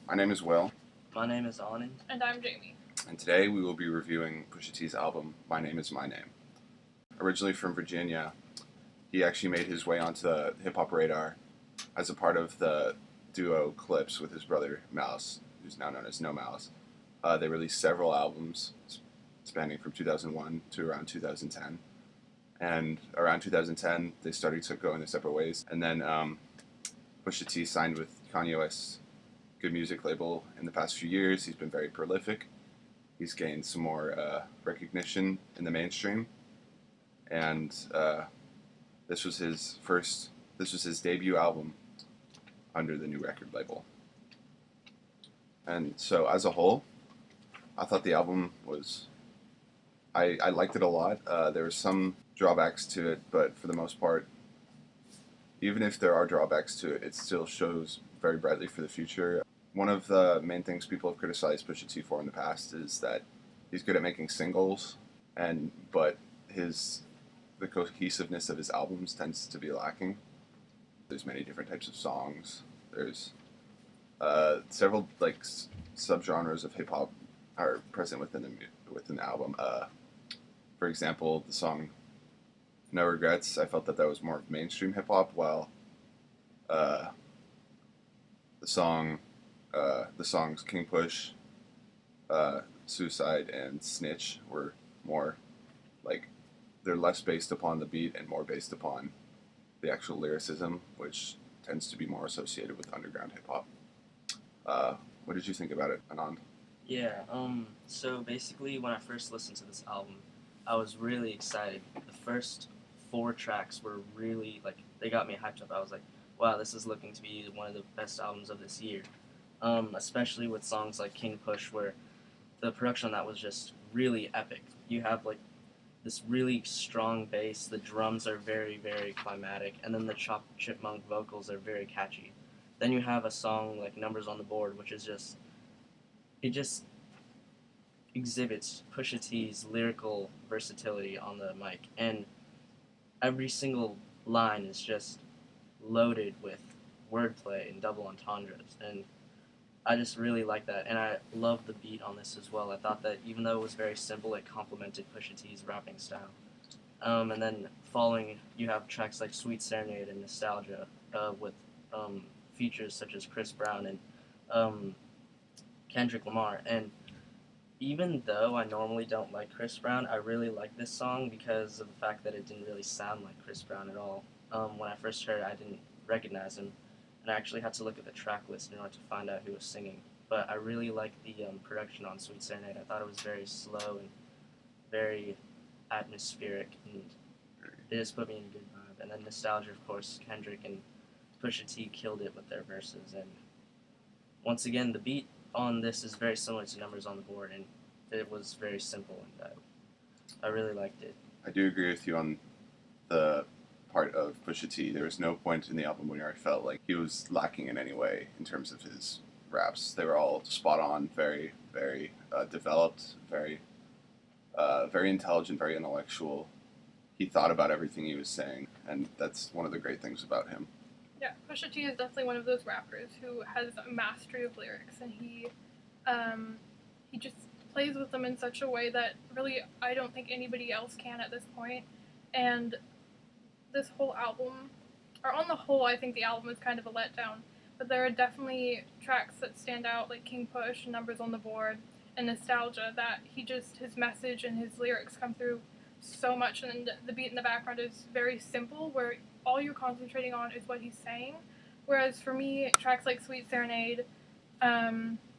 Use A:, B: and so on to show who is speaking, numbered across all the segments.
A: My name is Will,
B: My name is Anand.
C: And I'm Jamie.
A: and today we will be reviewing Pusha T's album, My Name Is My Name. Originally from Virginia, he actually made his way onto the hip-hop radar as a part of the duo Clips with his brother Mouse, who's now known as No Mouse. They released several albums spanning from 2001 to around 2010. And around 2010, they started to go in their separate ways. And then Pusha T signed with Kanye West's Good Music label in the past few years. He's been very prolific. He's gained some more recognition in the mainstream. And this was his debut album under the new record label. And so as a whole, I thought the album was, I liked it a lot. There were some drawbacks to it, but for the most part, even if there are drawbacks to it, it still shows very brightly for the future. One of the main things people have criticized Pusha T for in the past is that he's good at making singles, but the cohesiveness of his albums tends to be lacking. There's many different types of songs. There's several subgenres of hip hop are present within the album. For example, the song "No Regrets," I felt that was more of mainstream hip hop, while the songs "King Push," "Suicide," and "Snitch" were more they're less based upon the beat and more based upon the actual lyricism, which tends to be more associated with underground hip hop. What did you think about it, Anand?
B: Yeah, so basically when I first listened to this album, I was really excited. The first 4 tracks were really, they got me hyped up. I was like, wow, this is looking to be one of the best albums of this year. Especially with songs like King Push, where the production on that was just really epic. You have, this really strong bass, the drums are very, very climatic, and then the chipmunk vocals are very catchy. Then you have a song like Numbers on the Board, which is it just exhibits Pusha T's lyrical versatility on the mic, and every single line is just loaded with wordplay and double entendres, and I just really like that, and I love the beat on this as well. I thought that even though it was very simple, it complemented Pusha T's rapping style. And then following, you have tracks like Sweet Serenade and Nostalgia with features such as Chris Brown and Kendrick Lamar. And even though I normally don't like Chris Brown, I really like this song because of the fact that it didn't really sound like Chris Brown at all. When I first heard it, I didn't recognize him, and I actually had to look at the track list in order to find out who was singing. But I really liked the production on Sweet Serenade. I thought it was very slow and very atmospheric, and it just put me in a good vibe. And then Nostalgia, of course, Kendrick and Pusha T killed it with their verses. And once again, the beat on this is very similar to Numbers on the Board, and it was very simple, and I really liked it.
A: I do agree with you on the part of Pusha T. There was no point in the album where I felt like he was lacking in any way in terms of his raps. They were all spot on, very, very developed, very intelligent, very intellectual. He thought about everything he was saying, and that's one of the great things about him.
C: Yeah, Pusha T is definitely one of those rappers who has a mastery of lyrics, and he just plays with them in such a way that really I don't think anybody else can at this point. And this whole album, or on the whole, I think the album is kind of a letdown, but there are definitely tracks that stand out, like King Push, Numbers on the Board, and Nostalgia, that his message and his lyrics come through so much, and the beat in the background is very simple, where all you're concentrating on is what he's saying, whereas for me, tracks like Sweet Serenade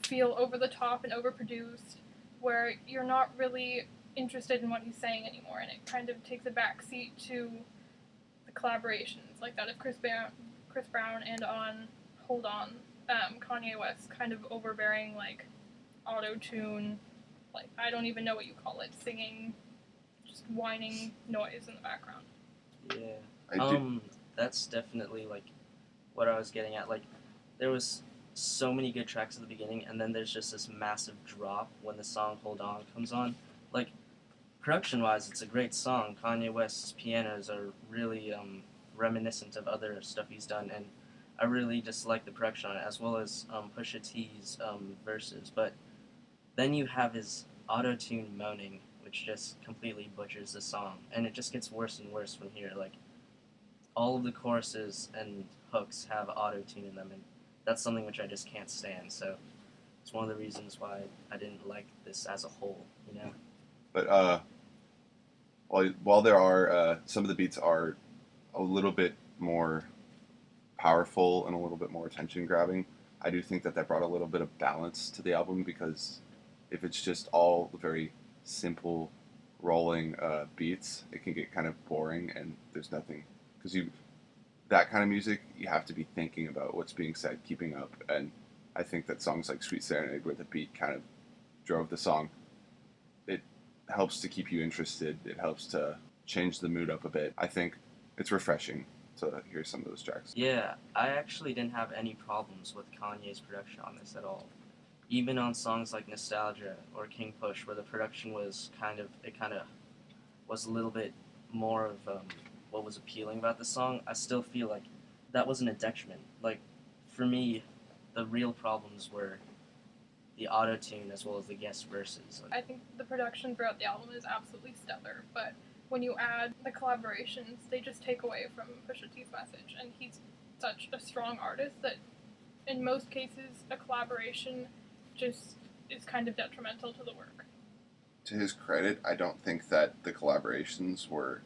C: feel over the top and overproduced, where you're not really interested in what he's saying anymore, and it kind of takes a backseat to the collaborations like that of Chris Brown, and on Hold On, Kanye West kind of overbearing auto-tune, I don't even know what you call it, singing, just whining noise in the background.
B: Yeah. That's definitely what I was getting at. There was so many good tracks at the beginning, and then there's just this massive drop when the song Hold On comes on. Production-wise, it's a great song. Kanye West's pianos are really reminiscent of other stuff he's done, and I really just like the production on it, as well as Pusha T's verses. But then you have his auto-tune moaning, which just completely butchers the song, and it just gets worse and worse from here. Like, all of the choruses and hooks have auto-tune in them, and that's something which I just can't stand. So it's one of the reasons why I didn't like this as a whole, you know?
A: But while there are some of the beats are a little bit more powerful and a little bit more attention grabbing, I do think that brought a little bit of balance to the album, because if it's just all very simple rolling beats, it can get kind of boring and there's nothing, because that kind of music, you have to be thinking about what's being said, keeping up. And I think that songs like Sweet Serenade, where the beat kind of drove the song, it helps to keep you interested. It helps to change the mood up a bit. I think it's refreshing to hear some of those tracks.
B: Yeah, I actually didn't have any problems with Kanye's production on this at all. Even on songs like Nostalgia or King Push, where the production was kind of was a little bit more of what was appealing about the song, I still feel like that wasn't a detriment. Like, for me, the real problems were the auto-tune as well as the guest verses.
C: I think the production throughout the album is absolutely stellar, but when you add the collaborations, they just take away from Pusha T's message, and he's such a strong artist that in most cases a collaboration just is kind of detrimental to the work.
A: To his credit, I don't think that the collaborations were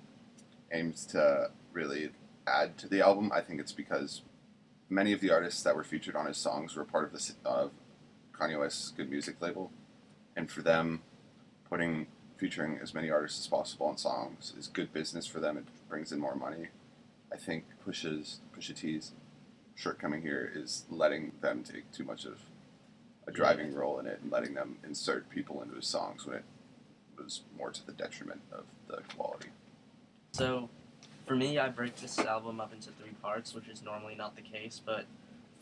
A: aimed to really add to the album. I think it's because many of the artists that were featured on his songs were part of Kanye West's Good Music label, and for them, featuring as many artists as possible on songs is good business for them. It brings in more money. I think Pusha T's shortcoming here is letting them take too much of a driving role in it and letting them insert people into his songs when it was more to the detriment of the quality.
B: So, for me, I break this album up into 3 parts, which is normally not the case, but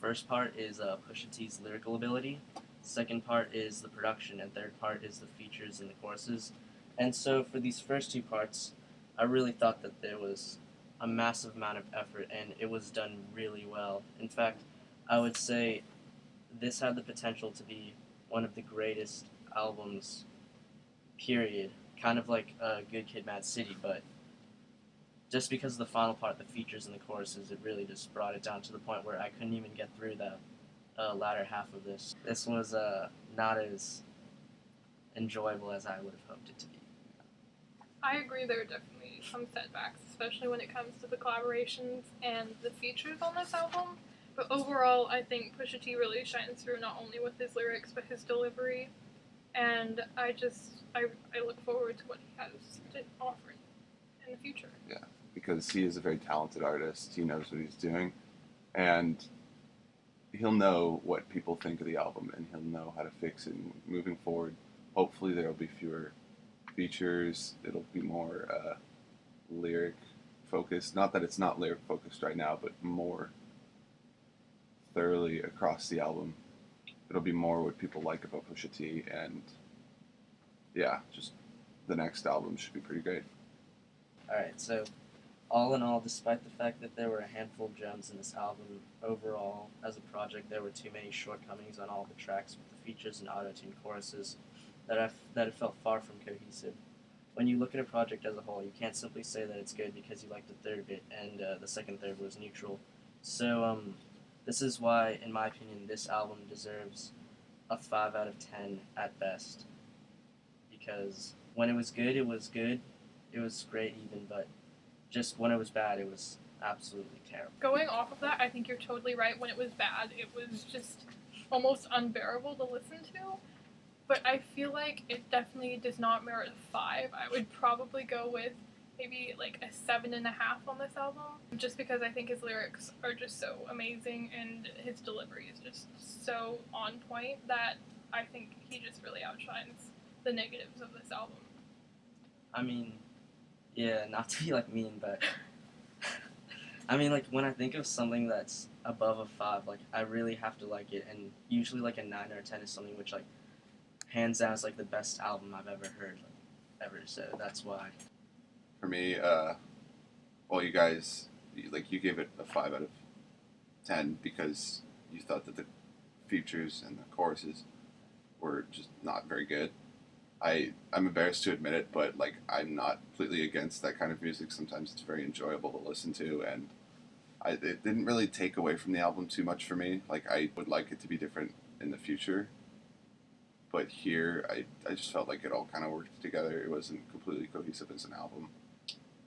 B: first part is Pusha T's lyrical ability, second part is the production, and third part is the features and the choruses. And so for these first 2 parts, I really thought that there was a massive amount of effort, and it was done really well. In fact, I would say this had the potential to be one of the greatest albums, period. Kind of like Good Kid, Mad City, but just because of the final part, the features and the choruses, it really just brought it down to the point where I couldn't even get through the latter half of this. This was not as enjoyable as I would have hoped it to be.
C: I agree, there are definitely some setbacks, especially when it comes to the collaborations and the features on this album. But overall, I think Pusha T really shines through not only with his lyrics, but his delivery. And I look forward to what he has to offer in the future.
A: Yeah, because he is a very talented artist. He knows what he's doing, and he'll know what people think of the album, and he'll know how to fix it moving forward. Hopefully there will be fewer features. It'll be more lyric focused. Not that it's not lyric focused right now, but more thoroughly across the album. It'll be more what people like about Pusha T, and yeah, just the next album should be pretty great.
B: Alright, so all in all, despite the fact that there were a handful of gems in this album, overall, as a project, there were too many shortcomings on all the tracks with the features and auto-tune choruses that it felt far from cohesive. When you look at a project as a whole, you can't simply say that it's good because you like the third bit and the second third was neutral. So this is why, in my opinion, this album deserves a 5 out of 10 at best. Because when it was good, it was good. It was great even, but just when it was bad, it was absolutely terrible.
C: Going off of that, I think you're totally right. When it was bad, it was just almost unbearable to listen to. But I feel like it definitely does not merit a 5. I would probably go with maybe like a 7.5 on this album, just because I think his lyrics are just so amazing and his delivery is just so on point that I think he just really outshines the negatives of this album.
B: I mean, yeah, not to be like mean, but I mean, like, when I think of something that's above a 5, like, I really have to like it, and usually like a 9 or a 10 is something which, like, hands down is like the best album I've ever heard, like, ever. So that's why.
A: For me, well, you guys, you gave it a 5 out of 10 because you thought that the features and the choruses were just not very good. I'm embarrassed to admit it, but like I'm not completely against that kind of music. Sometimes it's very enjoyable to listen to, and it didn't really take away from the album too much for me. Like I would like it to be different in the future, but here I just felt like it all kind of worked together. It wasn't completely cohesive as an album.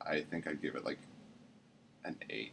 A: I think I'd give it like an 8.